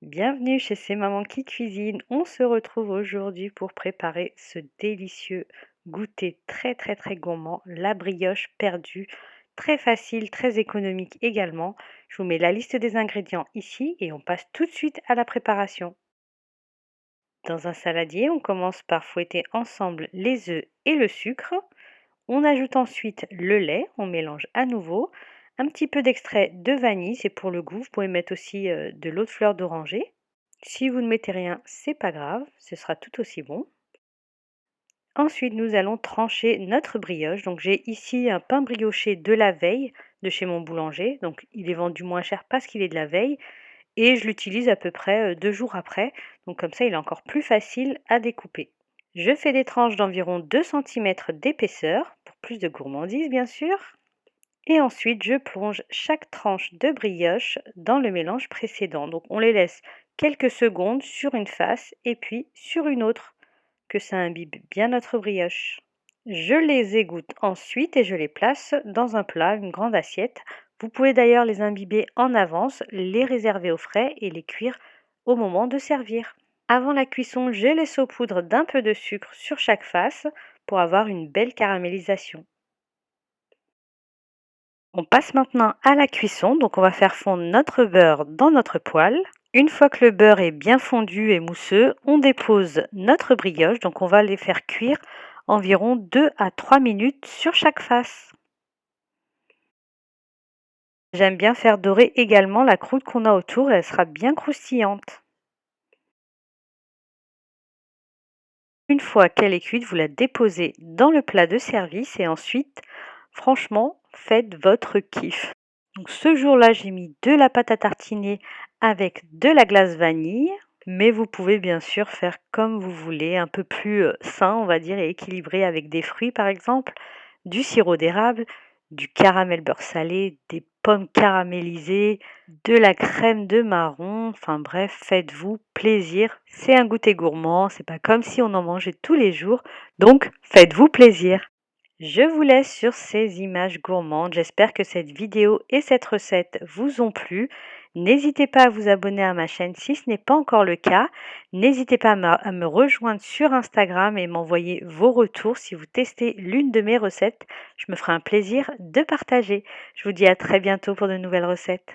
Bienvenue chez C'est Maman qui cuisine. On se retrouve aujourd'hui pour préparer ce délicieux goûter très gourmand, la brioche perdue. Très facile, très économique également. Je vous mets la liste des ingrédients ici et on passe tout de suite à la préparation. Dans un saladier, on commence par fouetter ensemble les œufs et le sucre. On ajoute ensuite le lait, on mélange à nouveau. Un petit peu d'extrait de vanille, c'est pour le goût. Vous pouvez mettre aussi de l'eau de fleur d'oranger. Si vous ne mettez rien, c'est pas grave, ce sera tout aussi bon. Ensuite, nous allons trancher notre brioche. Donc j'ai ici un pain brioché de la veille de chez mon boulanger. Donc il est vendu moins cher parce qu'il est de la veille et je l'utilise à peu près 2 jours après. Donc comme ça, il est encore plus facile à découper. Je fais des tranches d'environ 2 cm d'épaisseur pour plus de gourmandise bien sûr. Et ensuite, je plonge chaque tranche de brioche dans le mélange précédent. Donc on les laisse quelques secondes sur une face et puis sur une autre, que ça imbibe bien notre brioche. Je les égoutte ensuite et je les place dans un plat, une grande assiette. Vous pouvez d'ailleurs les imbiber en avance, les réserver au frais et les cuire au moment de servir. Avant la cuisson, je les saupoudre d'un peu de sucre sur chaque face pour avoir une belle caramélisation. On passe maintenant à la cuisson, donc on va faire fondre notre beurre dans notre poêle. Une fois que le beurre est bien fondu et mousseux, on dépose notre brioche, donc on va les faire cuire environ 2 à 3 minutes sur chaque face. J'aime bien faire dorer également la croûte qu'on a autour, elle sera bien croustillante. Une fois qu'elle est cuite, vous la déposez dans le plat de service et ensuite, franchement, faites votre kiff. Donc ce jour-là, j'ai mis de la pâte à tartiner avec de la glace vanille, mais vous pouvez bien sûr faire comme vous voulez, un peu plus sain, on va dire, et équilibré avec des fruits par exemple, du sirop d'érable, du caramel beurre salé, des pommes caramélisées, de la crème de marron, enfin bref, faites-vous plaisir. C'est un goûter gourmand, c'est pas comme si on en mangeait tous les jours, donc faites-vous plaisir. Je vous laisse sur ces images gourmandes. J'espère que cette vidéo et cette recette vous ont plu. N'hésitez pas à vous abonner à ma chaîne si ce n'est pas encore le cas. N'hésitez pas à me rejoindre sur Instagram et m'envoyer vos retours si vous testez l'une de mes recettes. Je me ferai un plaisir de partager. Je vous dis à très bientôt pour de nouvelles recettes.